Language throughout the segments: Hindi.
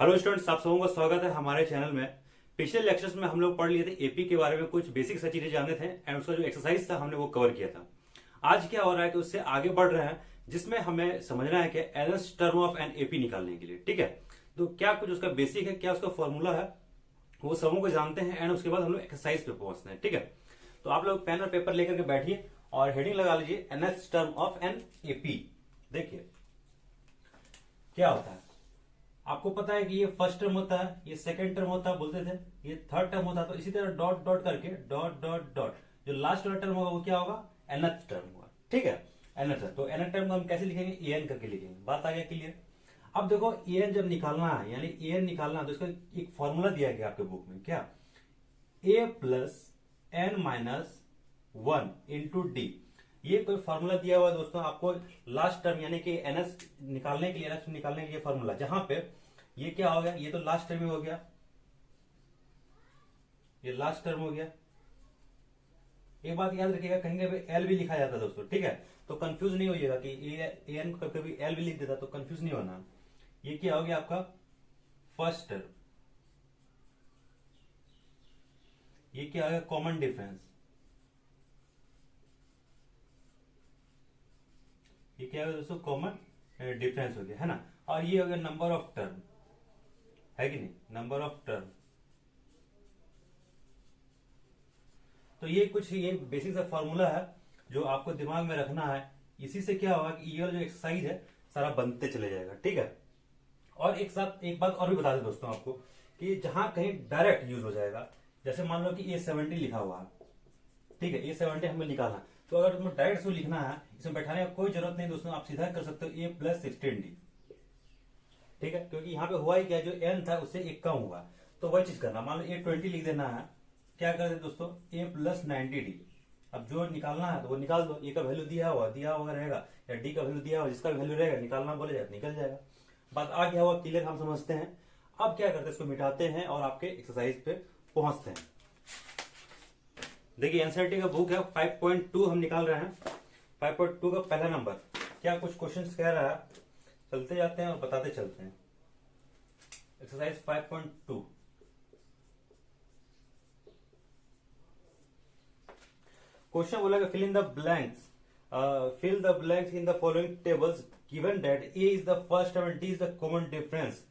हेलो स्टूडेंट्स, आप सबों का स्वागत है हमारे चैनल में। पिछले लेक्चर्स में हम लोग पढ़ लिए थे एपी के बारे में, कुछ बेसिक सा चीजें जानते थे एंड उसका जो एक्सरसाइज था हमने वो कवर किया था। आज क्या हो रहा है कि उससे आगे बढ़ रहे हैं, जिसमें हमें समझना है कि NS term of an AP निकालने के लिए। ठीक है, तो क्या कुछ उसका बेसिक है, क्या उसका फॉर्मूला है, वो सबों को जानते हैं एंड उसके बाद हम लोग एक्सरसाइज पे पहुंचते हैं। ठीक है, तो आप लोग पेन और पेपर लेकर के बैठिए और हेडिंग लगा लीजिए NS term of an AP. देखिए क्या होता है, आपको पता है कि ये फर्स्ट टर्म होता है, ये सेकंड टर्म होता है बोलते थे, ये थर्ड टर्म होता है। तो इसी तरह डॉट डॉट करके डॉट डॉट डॉट जो लास्ट वाला टर्म होगा वो क्या होगा, nth टर्म होगा। ठीक है, nth टर्म। तो nth टर्म को हम कैसे लिखेंगे, an करके लिखेंगे। बात आ गया क्लियर। अब देखो an जब निकालना है, यानी an निकालना है, तो इसका एक फॉर्मूला दिया गया आपके बुक में, क्या, a plus n minus one into d. ये कोई फॉर्मूला दिया हुआ है दोस्तों आपको, लास्ट टर्म यानी कि एनएस निकालने के लिए, एनएस निकालने के लिए फॉर्मूला, जहां पे ये क्या हो गया, ये तो लास्ट टर्म हो गया, ये लास्ट टर्म हो गया। एक बात याद रखिएगा, कहीं कभी एल भी लिखा जाता है दोस्तों। ठीक है, तो कंफ्यूज नहीं होइएगा कि ए एन को कभी एल भी लिख देता, तो कंफ्यूज नहीं होना। ये क्या हो गया आपका फर्स्ट टर्म, ये क्या हो गया कॉमन डिफरेंस, ये क्या हो गया दोस्तों कॉमन डिफरेंस हो गया, है ना। और ये हो गया नंबर ऑफ टर्म, है कि नहीं, नंबर ऑफ टर्म। तो ये कुछ ये बेसिक सा फॉर्मूला है जो आपको दिमाग में रखना है। इसी से क्या होगा कि ये वाला जो एक्सरसाइज है सारा बनते चले जाएगा। ठीक है, और एक साथ एक बात और भी बता दें दोस्तों आपको, कि जहां कहीं डायरेक्ट यूज हो जाएगा, जैसे मान लो कि A70 लिखा हुआ है, ठीक है, A70 हमें निकालना, तो अगर तुम्हें डायरेक्ट इसको लिखना है, इसमें बैठाने का कोई जरूरत नहीं दोस्तों, आप सीधा कर सकते हो A+16D। ठीक है, क्योंकि यहाँ पे हुआ ही क्या, जो n था उससे एक कम हुआ, तो वही चीज करना। मान लो A20 लिख देना है, क्या कर दे दोस्तों A+90D। अब जो निकालना है तो वो निकाल दो, ए का वैल्यू दिया हुआ रहेगा, या डी का वैल्यू दिया हुआ, जिसका वैल्यू रहेगा निकालना बोले जाए निकल जाएगा। बात आ गया हुआ क्लियर, हम समझते हैं। अब क्या करते हैं, इसको मिटाते हैं और आपके एक्सरसाइज पे पहुंचते हैं। देखिए एनसीईआरटी का बुक है 5.2 हम निकाल रहे हैं। 5.2 का पहला नंबर क्या कुछ क्वेश्चंस कह रहा है, चलते जाते हैं और बताते चलते हैं। एक्सरसाइज 5.2, क्वेश्चन बोला fill in the blanks, fill the blanks in the following tables given that a is the first term and d is the common difference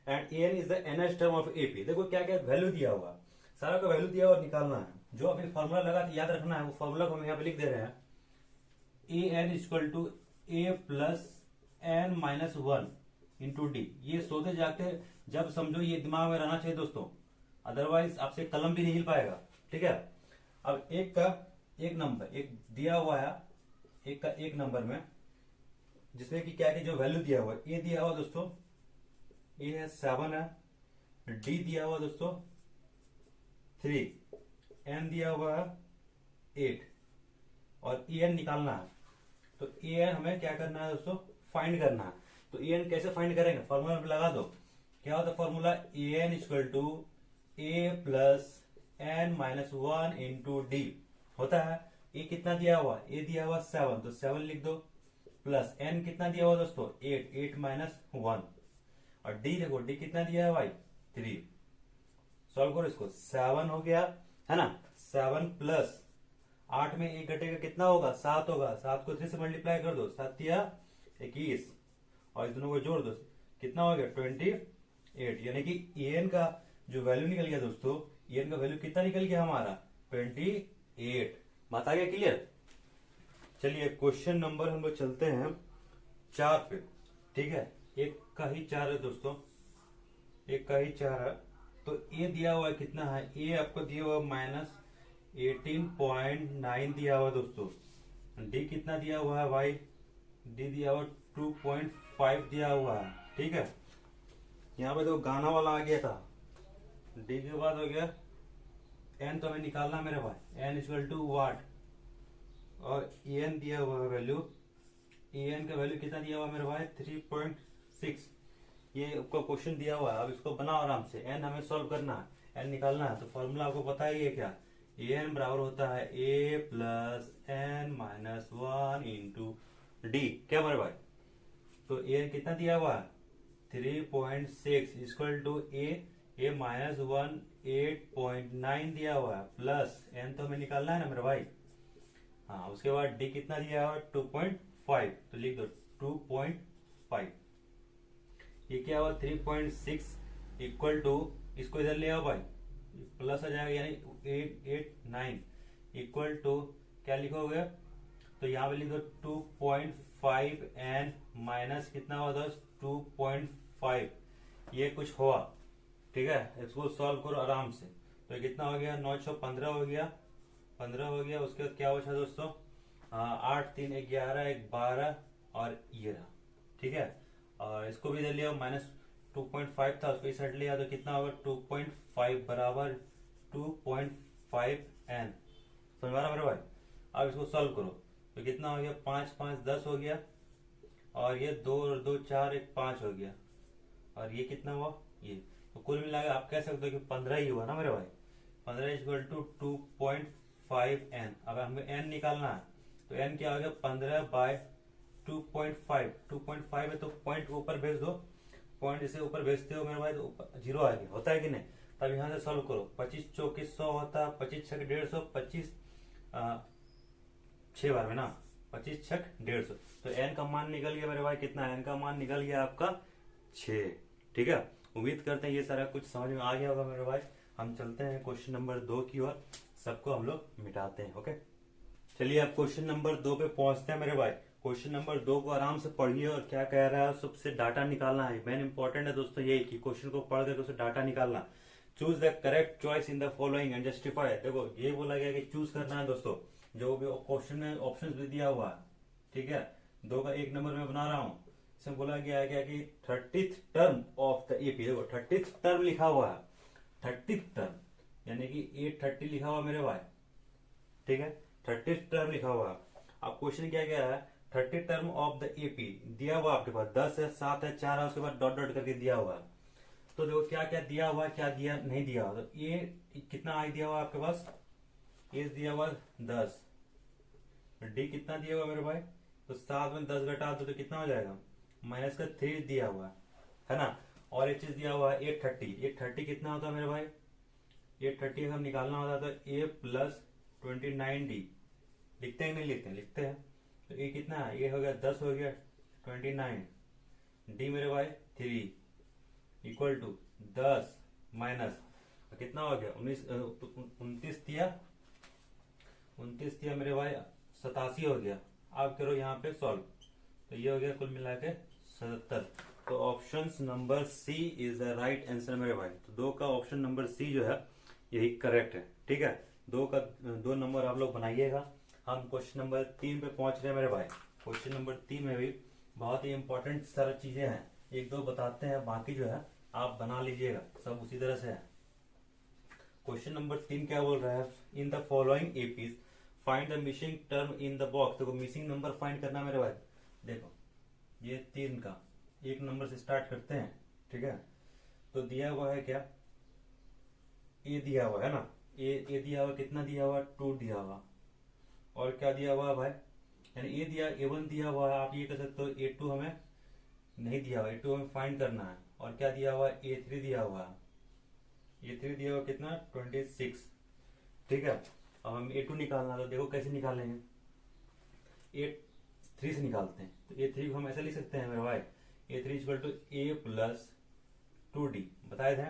and n is the nth term of AP. देखो क्या क्या वैल्यू दिया हुआ, सारा का वैल्यू दिया हुआ और निकालना है। जो अभी फॉर्मूला लगा तो याद रखना है, वो फॉर्मूला को हम यहाँ पे लिख दे रहे हैं, a n equal to a plus n minus one into d. ये सोते जाते जब समझो ये दिमाग में रहना चाहिए दोस्तों, अदरवाइज आपसे कलम भी नहीं हिल पाएगा। ठीक है, अब एक का एक नंबर एक दिया हुआ है, एक का एक नंबर में, जिसमें कि क्या कि जो वैल्यू दिया हुआ है, ए दिया हुआ दोस्तों, ए है 7 है, डी दिया हुआ दोस्तों 3, एन दिया हुआ है 8 और ए एन निकालना है। तो ए एन हमें क्या करना है दोस्तों, फाइंड करना है। तो ए एन कैसे फाइंड करेंगे, फॉर्मूला में लगा दो। क्या होता है formula, a n equal to a plus n minus one into d होता है। ए कितना दिया हुआ, ए दिया हुआ 7, तो 7 लिख दो, प्लस एन कितना दिया हुआ दोस्तों 8, 8 माइनस 1, और डी देखो डी कितना दिया है भाई 3। सॉल्व करो इसको, 7 हो गया, है ना। 7 प्लस 8 में 1 घटेगा कितना होगा, 7 होगा। 7 को 3 से मल्टीप्लाई कर दो, 7 या 21, और इस दोनों को जोड़ दो, कितना हो गया 28। यानी कि एन का जो वैल्यू निकल गया दोस्तों, एन का वैल्यू कितना निकल गया हमारा 28। बात आ गया क्लियर। चलिए क्वेश्चन नंबर हम लोग चलते हैं 4 पे। ठीक है, एक का ही 4 है दोस्तों, एक का ही 4 है। तो ए दिया हुआ है कितना है, ए आपको दिया हुआ -18.9 दिया हुआ दोस्तों। डी कितना दिया हुआ है भाई, डी दिया हुआ 2.5 दिया हुआ है। ठीक है, यहाँ पे तो गाना वाला आ गया था, डी के बाद हो गया एन, तो हमें निकालना मेरे भाई, एन इक्वल टू वाट, और ए एन दिया हुआ है वैल्यू, ए एन का वैल्यू कितना दिया हुआ है मेरे भाई 3.6। ये आपका क्वेश्चन दिया हुआ है, अब इसको बनाओ आराम से। एन हमें सॉल्व करना है, एन निकालना है, तो फॉर्मूला आपको पता ही है क्या, ए एन बराबर होता है a plus n minus one into d. क्या मेरे भाई, तो ए एन कितना दिया हुआ है 3.6 इक्वल टू ए माइनस 1 8.9 दिया हुआ है प्लस एन तो हमें निकालना है ना मेरे भाई। हाँ, उसके बाद डी कितना दिया हुआ है 2.5, तो लिख दो 2.5। ये क्या हुआ 3.6 इक्वल टू, इसको इधर ले आओ भाई, प्लस आ जाएगा यानी 889 इक्वल टू क्या लिखोगे, तो यहाँ पे लिख दो 2.5 एन माइनस कितना हुआ दोस्त 2.5, ये कुछ हुआ। ठीक है, इसको सॉल्व करो आराम से। तो ये कितना हो गया 915 हो गया, 15 हो गया। उसके बाद क्या बचा दोस्तों 8 3 11 1 12 और ये रहा। ठीक है, और इसको भी इधर लिया माइनस 2.5 था, उसको इस साइड लिया तो कितना होगा 2.5 बराबर 2.5 एन। समझ आ रहा मेरे भाई। अब इसको सॉल्व करो तो कितना हो गया 5 5 10 हो गया, और ये 2 और 2 4 1 5 हो गया, और ये कितना हुआ ये। तो कुल मिला के आप कह सकते हो कि 15 ही हुआ ना मेरे भाई। 15 इक्वल टू 2.5 एन। अब हमें एन निकालना है, तो एन क्या हो गया 15 बाय 2.5। 2.5 है तो पॉइंट ऊपर भेज दो, पॉइंट इसे ऊपर भेजते हो मेरे भाई तो ऊपर जीरो आ गया, होता है कि नहीं। तब यहाँ से सॉल्व करो, 25 चौके 100 होता है, 25 छक 150, 25 6 बार में ना 25 छक 150। तो एन का मान निकल गया मेरे भाई, कितना एन का मान निकल गया आपका 6। ठीक है, उम्मीद करते हैं ये सारा कुछ समझ में आ गया होगा मेरे भाई। हम चलते हैं क्वेश्चन नंबर 2 की ओर, सबको हम लोग मिटाते हैं। ओके, चलिए अब क्वेश्चन नंबर 2 पे पहुंचते हैं मेरे भाई। क्वेश्चन नंबर 2 को आराम से पढ़िए और क्या कह रहा है सबसे डाटा निकालना है। मेन इंपॉर्टेंट है दोस्तों यही कि क्वेश्चन को पढ़ करके उससे डाटा निकालना। Choose the correct choice in the following and justify. देखो ये बोला गया कि चूज करना है दोस्तों, जो भी क्वेश्चन में ऑप्शन भी दिया हुआ है। ठीक है, 2 का 1 नंबर में बना रहा हूँ। इसमें बोला गया है क्या कि 30th term of the AP. देखो 30th टर्म लिखा हुआ है, 30th टर्म यानी कि 830 लिखा हुआ मेरे भाई। ठीक है, 30th टर्म लिखा हुआ है। अब क्वेश्चन क्या गया है 30 टर्म ऑफ द एपी दिया हुआ आपके पास 10 है 7 है 4 है, उसके बाद डॉट डॉट करके दिया हुआ है। तो देखो क्या क्या दिया हुआ है, क्या दिया नहीं दिया हुआ। तो ये कितना आई दिया हुआ आपके पास, ए दिया हुआ 10, डी कितना दिया हुआ मेरे भाई, तो 7 में 10 घटा दो तो कितना हो जाएगा माइनस का 3 दिया हुआ है ना। और एक चीज दिया हुआ है 830। 830 कितना होता है मेरे भाई, 830 अगर निकालना होता तो ए प्लस 29 डी। लिखते हैं नहीं लिखते हैं, लिखते हैं। तो ए कितना है, ये हो गया 10 हो गया 29, डी मेरे भाई 3 इक्वल टू 10 माइनस कितना हो गया 29 दिया मेरे भाई 87 हो गया। अब करो यहाँ पे सॉल्व, तो ये हो गया कुल मिला के 77। तो option number C is the right answer मेरे भाई। तो 2 का ऑप्शन नंबर सी जो है यही करेक्ट है। ठीक है, 2 नंबर आप लोग बनाइएगा। हम क्वेश्चन नंबर 3 पे पहुंच रहे हैं मेरे भाई। क्वेश्चन नंबर 3 में भी बहुत ही इंपॉर्टेंट सारी चीजें हैं, 1-2 बताते हैं, बाकी जो है आप बना लीजिएगा, सब उसी तरह से है। क्वेश्चन नंबर 3 क्या बोल रहा है, इन the following APs find the missing term in the box. देखो मिसिंग नंबर फाइंड करना मेरे भाई। देखो ये 3 का 1 नंबर से स्टार्ट करते हैं। ठीक है, तो दिया हुआ है क्या, ए दिया हुआ है ना, ए दिया हुआ कितना दिया हुआ 2 दिया हुआ, और क्या दिया हुआ है भाई, यानी ए दिया A1 दिया हुआ है। आप ये कह सकते हो A2 हमें नहीं दिया हुआ, A2 हमें फाइंड करना है। और क्या दिया हुआ है A3 दिया हुआ है, A3 दिया हुआ कितना 26। ठीक है, अब हम A2 निकालना, तो देखो कैसे निकालेंगे, A3 से निकालते हैं। तो A3 को हम ऐसे लिख सकते हैं मेरे भाई, A3 equal to A plus 2D बताए थे,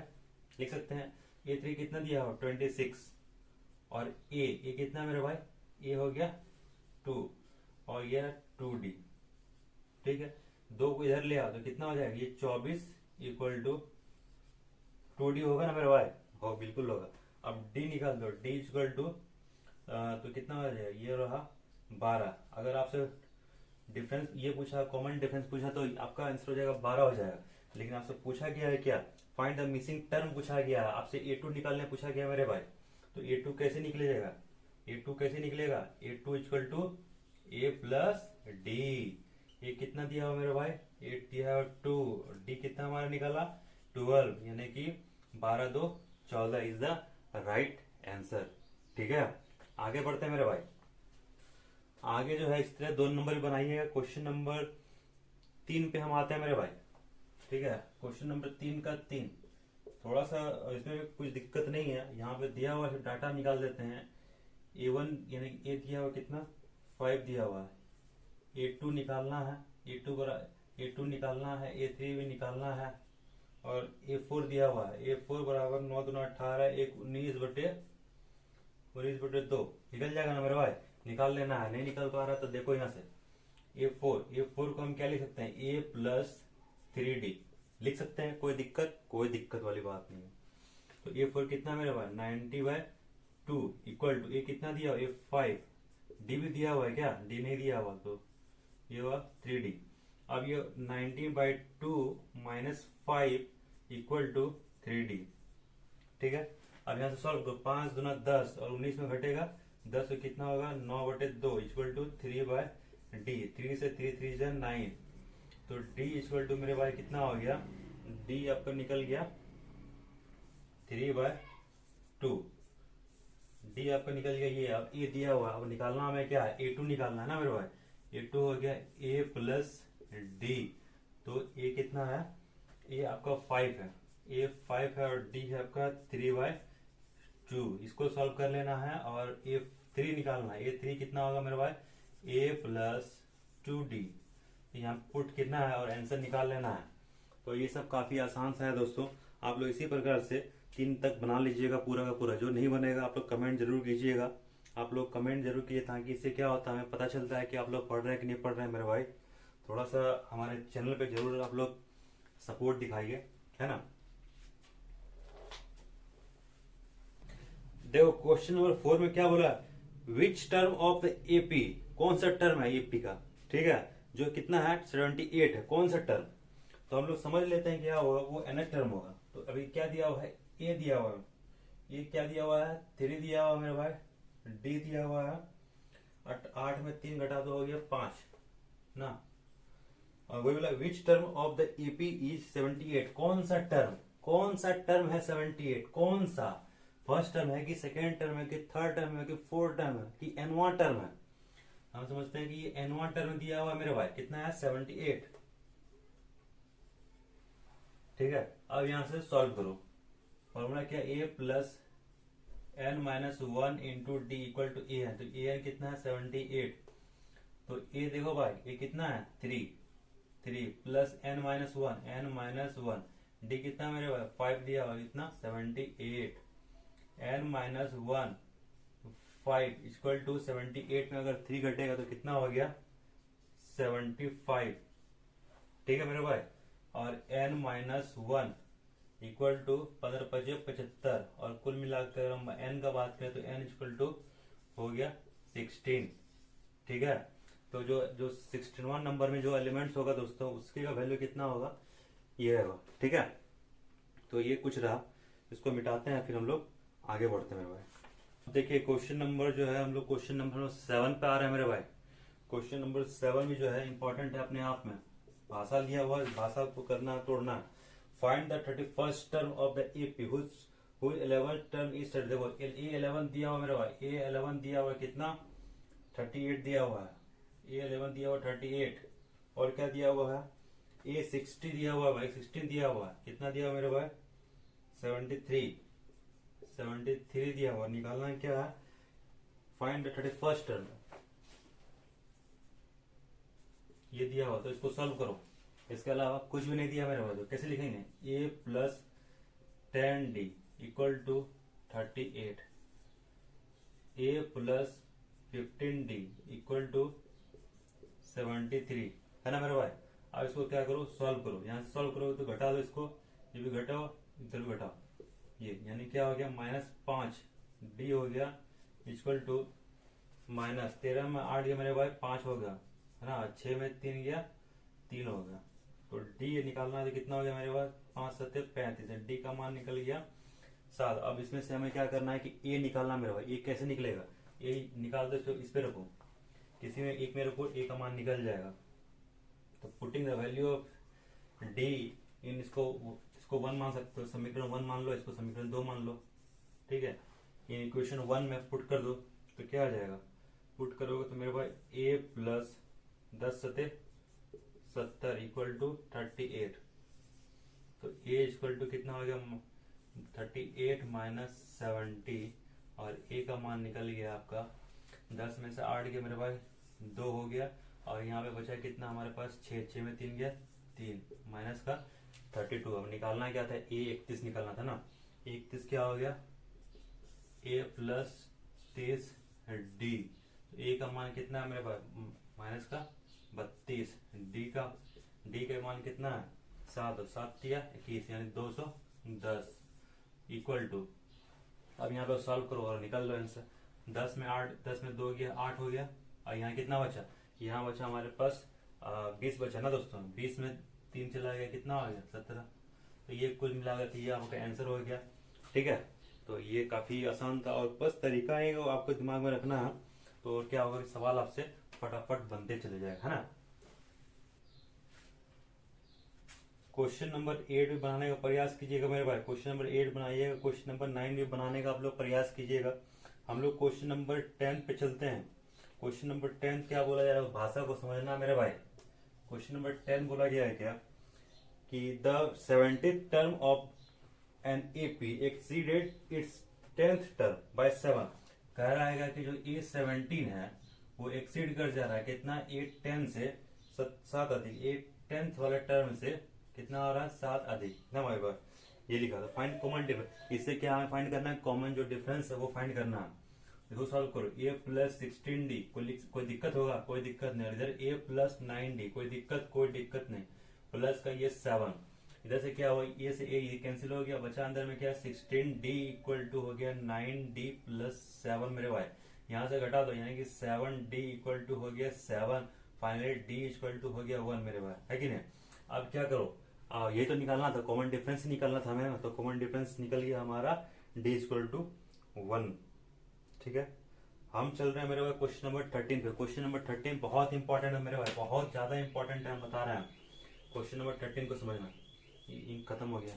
लिख सकते हैं। A3 कितना दिया हुआ 26, और A कितना मेरे भाई, A हो गया 2 और ये 2D। ठीक है, 2 को इधर ले आओ तो कितना हो जाएगा, ये 24 इक्वल टू 2D होगा ना मेरे भाई, हो बिल्कुल होगा। अब D निकाल दो, D इक्वल टू तो कितना हो जाएगा, ये रहा 12। अगर आपसे डिफरेंस ये पूछा, कॉमन डिफरेंस पूछा तो आपका आंसर हो जाएगा 12 हो जाएगा। लेकिन आपसे पूछा गया है क्या, फाइंड द मिसिंग टर्म पूछा गया है, आपसे A2 निकालने पूछा गया मेरे भाई। तो A2 कैसे निकलेगा, A2 कैसे निकलेगा, A2 equal to A plus D। ये कितना दिया हुआ मेरे भाई, 8 दिया हुआ 2, D कितना हमारा निकाला 12, यानी कि 12 2 14 इज द राइट आंसर। ठीक है, आगे बढ़ते हैं मेरे भाई। आगे जो है इस तरह 2 नंबर बनाइएगा। क्वेश्चन नंबर 3 पे हम आते हैं मेरे भाई। ठीक है। क्वेश्चन नंबर 3 का 3 थोड़ा सा इसमें कुछ दिक्कत नहीं है। यहाँ पे दिया हुआ है, डाटा निकाल देते हैं। A1 यानी ए दिया हुआ कितना 5 दिया हुआ है। A2 निकालना है, A2 निकालना है, A3 भी निकालना है और A4 दिया हुआ है। A4 बराबर 9 दूना 18, एक 19/2 निकल जाएगा ना मेरे भाई। निकाल लेना है, नहीं निकल पा रहा तो देखो यहाँ से A4 को हम क्या लिख सकते हैं, A+3D लिख सकते हैं। कोई दिक्कत वाली बात नहीं है। तो A4 कितना मेरे भाई 90/2 इक्वल टू ए कितना दिया हुआ A5, D भी दिया हुआ है क्या, D नहीं दिया हुआ तो ये हुआ 3D। अब ये 90/2 -5 इक्वल टू 3D, ठीक है। अब यहाँ से सॉल्व करो, 5 दूना 10 और 19 में घटेगा 10 तो कितना होगा 9/2 इक्वल टू 3/D। 3 से 3 जा 9, तो D इक्वल टू मेरे भाई कितना हो गया, D आपका निकल गया 3/2। D आपका निकल गया ये। अब A दिया हुआ, अब निकालना हमें क्या है, A2 निकालना है ना मेरे भाई। A2 हो गया A+D, तो A कितना है, A आपका 5 है, A 5 है और D है आपका 3/2। इसको सॉल्व कर लेना है और A3 निकालना है। A3 कितना होगा मेरे भाई A+2D। यहाँ पुट कितना है और आंसर निकाल लेना है। तो ये सब काफी आसान सा है दोस्तों। आप लोग इसी प्रकार से 3 तक बना लीजिएगा पूरा का पूरा। जो नहीं बनेगा आप लोग कमेंट जरूर कीजिएगा। आप लोग कमेंट जरूर कीजिए ताकि इससे क्या होता है हमें पता चलता है कि आप लोग पढ़ रहे हैं कि नहीं पढ़ रहे हैं मेरे भाई। थोड़ा सा हमारे चैनल पे जरूर आप लोग सपोर्ट दिखाइए, है ना। देखो क्वेश्चन नंबर 4 में क्या बोला, which term of the AP, कौन सा टर्म है एपी का, ठीक है, जो कितना है 78 है, कौन सा टर्म। तो हम लोग समझ लेते हैं क्या होगा, वो nth टर्म होगा। तो अभी क्या दिया हुआ है, ए दिया हुआ है, ये क्या दिया हुआ है 3 दिया हुआ है मेरे भाई, डी दिया हुआ है 8 में 3 घटा तो हो गया 5 ना। और वही बोला which term of the AP is 78, कौन सा टर्म है 78, कौन सा, फर्स्ट टर्म है कि सेकेंड टर्म है कि थर्ड टर्म है कि फोर्थ टर्म है कि एनवा टर्म है। हम समझते हैं कि ये एनवा टर्म दिया हुआ मेरे भाई कितना है 78, ठीक है। अब यहां से सॉल्व करो, फॉर्मूला क्या A+n-1 into d equal to a है। तो ए एन कितना है 78, तो ए देखो भाई ये कितना है 3 प्लस n-1 डी कितना मेरे भाई 5 दिया हुआ कितना 78, n-1 5 इक्वल टू 78 में अगर 3 घटेगा तो कितना हो गया 75, ठीक है मेरे भाई। और n-1 इक्वल टू 15×5 = 75 और कुल मिलाकर हम n का बात करें तो n इक्वल टू हो गया 16, ठीक है। तो जो 61 नंबर में जो एलिमेंट्स होगा दोस्तों उसके का वैल्यू कितना होगा ये होगा, ठीक है। तो ये कुछ रहा, इसको मिटाते हैं फिर हम लोग आगे बढ़ते हैं मेरे भाई। देखिए क्वेश्चन नंबर जो है हम लोग क्वेश्चन नंबर 7 पे आ रहे हैं मेरे भाई। क्वेश्चन नंबर 7 भी जो है इंपॉर्टेंट है अपने आप में, भाषा लिया हुआ भाषा को करना तोड़ना। Find the 31st term of the AP whose 11th term is, देखो A11 दिया हुआ मेरे भाई, A11 दिया हुआ कितना 38 दिया हुआ है, A11 दिया हुआ 38 और क्या दिया हुआ है A60 दिया हुआ भाई 16 दिया हुआ कितना दिया हुआ मेरे भाई 73 दिया हुआ। निकालना क्या है, फाइंड द 31st टर्म, ये दिया हुआ तो इसको सॉल्व करो। इसके अलावा कुछ भी नहीं दिया मेरे भाई, तो कैसे लिखेंगे A+10D equal to 38, A+15D equal to 73, है ना मेरे भाई। अब इसको क्या करो सॉल्व करो, यहाँ से सॉल्व करो तो घटा दो इसको, ये भी घटाओ इधर भी घटाओ, ये यानी क्या हो गया -5D हो गया इक्वल टू -13 में 8 गया मेरे भाई 5 हो गया, है ना। 6 में 3 गया 3 हो गया। तो डी निकालना है तो कितना हो गया मेरे पास 5 7 35, डी का मान निकल गया 7। अब इसमें से हमें क्या करना है कि ए निकालना मेरे भाई। ए कैसे निकलेगा, ए निकाल दो इसको, इस पे रखो, किसी में एक में रखो, ए का मान निकल जाएगा। तो putting the value of d in, इसको 1 मान सकते हो, समीकरण 1 मान लो, इसको समीकरण 2 मान लो, ठीक है। इन इक्वेशन 1 में पुट कर दो तो क्या आ जाएगा, पुट करोगे तो मेरे भाई A+10 × 70 equal to 38, a equal to कितना हो गया 38 माइनस 70 और ए का मान निकल गया आपका 10 में से 8 गया मेरे भाई 2 हो गया और यहाँ पे बचा कितना हमारे पास 6 में 3 गया 3 माइनस का 32। अब निकालना क्या था ए 31 निकालना था ना। 31 क्या हो गया ए प्लस 30 डी। ए का मान कितना है मेरे भाई माइनस का 32। डी का मान कितना है 7 7 दिया 21 यानी 210 इक्वल टू। अब यहाँ पे सॉल्व करो और निकाल लो आंसर। 10 में 8 10 में 2 गया 8 हो गया और यहाँ कितना बचा यहाँ बचा हमारे पास 20 बचा ना दोस्तों। 20 में 3 चला गया कितना हो गया 17। तो ये कुल मिलाकर ये आपका आंसर हो गया। ठीक है तो ये काफी आसान था और बस तरीका है वो आपको दिमाग में रखना है तो क्या होगा सवाल आपसे फटाफट बनते चले जाएगा है ना। क्वेश्चन नंबर 8 भी बनाने का प्रयास कीजिएगा मेरे भाई। क्वेश्चन नंबर 8 बनाइएगा। क्वेश्चन नंबर 9 भी बनाने का आप लोग प्रयास कीजिएगा। हम लोग क्वेश्चन नंबर 10 पे चलते हैं। क्वेश्चन नंबर 10 क्या बोला जा रहा है भाषा को समझना मेरे भाई। क्वेश्चन नंबर 10 बोला गया है क्या कि the 70th term of an AP exceeded it's 10th term by 7। कह रहा है कि जो A17 है वो एक्सीड कर जा रहा है कितना 8 10 से 7 अधिक 8 10th वाले टर्म से कितना हो रहा है 7 अधिक ना भाई बार ये लिखा था फाइंड कॉमन डिफरेंस। इससे क्या हमें फाइंड करना है कॉमन जो डिफरेंस है वो फाइंड करना है। देखो सॉल्व करो ए प्लस 16D कोई दिक्कत होगा कोई दिक्कत नहीं। इधर ए प्लस 9D कोई दिक्कत नहीं प्लस का ये 7 इधर से क्या हुआ ए से ए कैंसिल हो गया बचा अंदर में क्या 16D इक्वल टू हो गया 9D प्लस 7 मेरे भाई। यहाँ से घटा दो यानी कि 7D इक्वल टू हो गया 7 फाइनली D इक्वल टू हो गया 1 मेरे भाई है कि नहीं। अब क्या करो ये तो निकालना था कॉमन डिफरेंस निकालना था हमें तो कॉमन डिफरेंस निकल गया हमारा D इक्वल टू 1। ठीक है हम चल रहे हैं मेरे भाई क्वेश्चन नंबर 13 पे। क्वेश्चन नंबर 13 बहुत इंपॉर्टेंट है मेरे भाई बहुत ज्यादा इंपॉर्टेंट है हम बता रहे हैं। क्वेश्चन नंबर 13 को समझना इंक खत्म हो गया।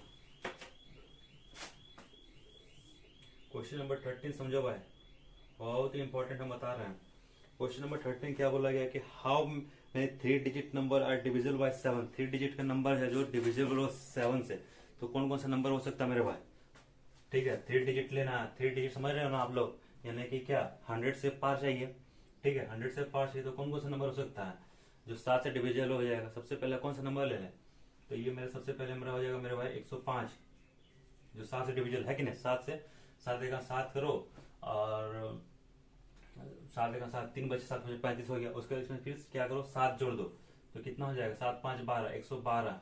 क्वेश्चन नंबर 13 समझो भाई बहुत ही इंपॉर्टेंट हम बता रहे हैं। क्वेश्चन नंबर 13 क्या बोला गया कि how many 3 digit number are divisible by 7। 3 digit का नंबर है जो डिविजिबल हो 7 से तो कौन कौन सा नंबर हो सकता है मेरे भाई। ठीक है 3 डिजिट लेना है 3 डिजिट समझ रहे हो ना आप लोग यानी कि क्या 100 से पार चाहिए। ठीक है 100 से पार चाहिए तो कौन कौन सा नंबर हो सकता है जो 7 से डिविजिबल हो जाएगा। सबसे पहले कौन सा नंबर ले लें तो ये मेरे सबसे पहले मेरा हो जाएगा मेरे भाई 105 जो 7 से डिविजिबल है कि नहीं। 7 से 7 का 7 करो और 7 का 7 3 बचे 7 बचे 35 हो गया। उसके इसमें फिर क्या करो 7 जोड़ दो तो कितना हो जाएगा 7 5 12 112।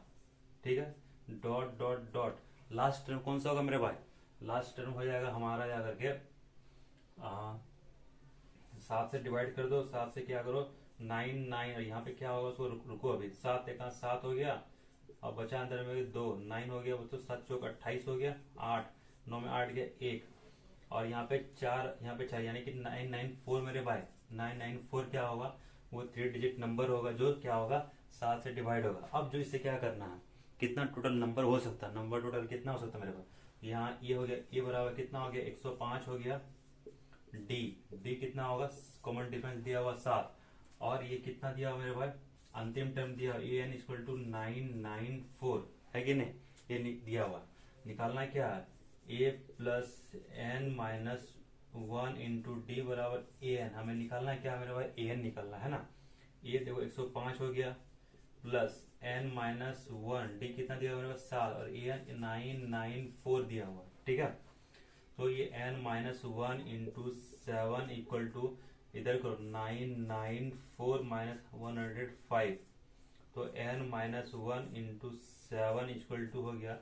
ठीक है dot dot dot last term कौन सा होगा मेरे भाई लास्ट टर्म हो जाएगा हमारा जा करके 7 से डिवाइड कर दो 7 से क्या करो 9 9 और यहाँ पे क्या होगा उसको रुको अभी 7 एक 7 हो गया और बचा अंदर में 2 9 हो गया वो तो 7 चौक 28 हो गया 8 9 में 8 गया 1 और यहाँ पे 4 यहाँ पे 4 यानी कि 994 मेरे भाई 994 क्या होगा वो 3 डिजिट नंबर होगा जो क्या होगा 7 से डिवाइड होगा। अब जो इससे क्या करना है कितना टोटल नंबर हो सकता है नंबर टोटल कितना हो सकता है मेरे पास। यहाँ ये हो गया ए बराबर कितना हो गया 105 हो गया डी कितना होगा कॉमन डिफरेंस दिया हुआ 7 और ये कितना दिया हुआ मेरे भाई अंतिम टर्म दिया ए एन इक्वल टू 994 है कि नहीं ये दिया हुआ। निकालना क्या है a plus n minus 1 into d बराबर ए एन। हमें निकालना क्या मेरे भाई ए एन निकालना है ना। ये देखो 105 हो गया प्लस एन माइनस 1 डी कितना दिया हुआ मेरे पास 7 और ए एन 994 दिया हुआ। ठीक है तो ये n minus 1 into 7 equal to इधर करो 994 माइनस 105 तो n minus 1 into 7 equal to हो गया।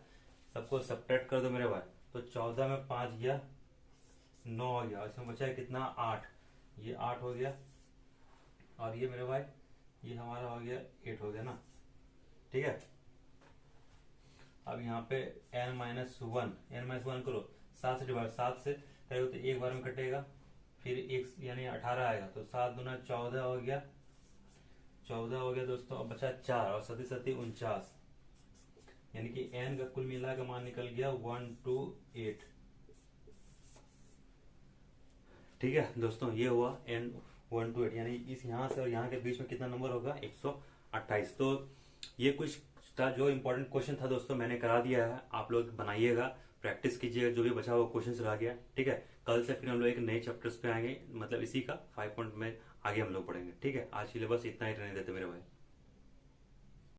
सबको सब्ट्रैक्ट कर दो मेरे भाई तो 14 में 5 गया 9 हो गया इसमें बचा है कितना 8 ये 8 हो गया और ये मेरे भाई ये हमारा हो गया 8 हो गया ना। ठीक है अब यहाँ पे n माइनस 1 करो 7 से डिवाइड 7 से करेगा तो एक बार में कटेगा फिर एक यानी 18 आएगा तो 7 दूना 14 हो गया 14 हो गया दोस्तों। अब बचा 4 और 7 7 49 यानी कि n का कुल मिला का मान निकल गया 128। ठीक है दोस्तों ये हुआ n 128 यानी इस यहाँ से और यहाँ के बीच में कितना नंबर होगा 128। तो ये कुछ एक्स्ट्रा जो इंपॉर्टेंट क्वेश्चन था दोस्तों मैंने करा दिया है, आप लोग बनाइएगा, प्रैक्टिस कीजिएगा, जो भी बचा हुआ क्वेश्चन रह गया, ठीक है। कल से फिर हम लोग एक नए चैप्टर्स पे आएंगे, मतलब इसी का 5 पॉइंट में आगे हम लोग पढ़ेंगे, ठीक है। आज के लिए बस इतना ही रहने देते मेरे भाई।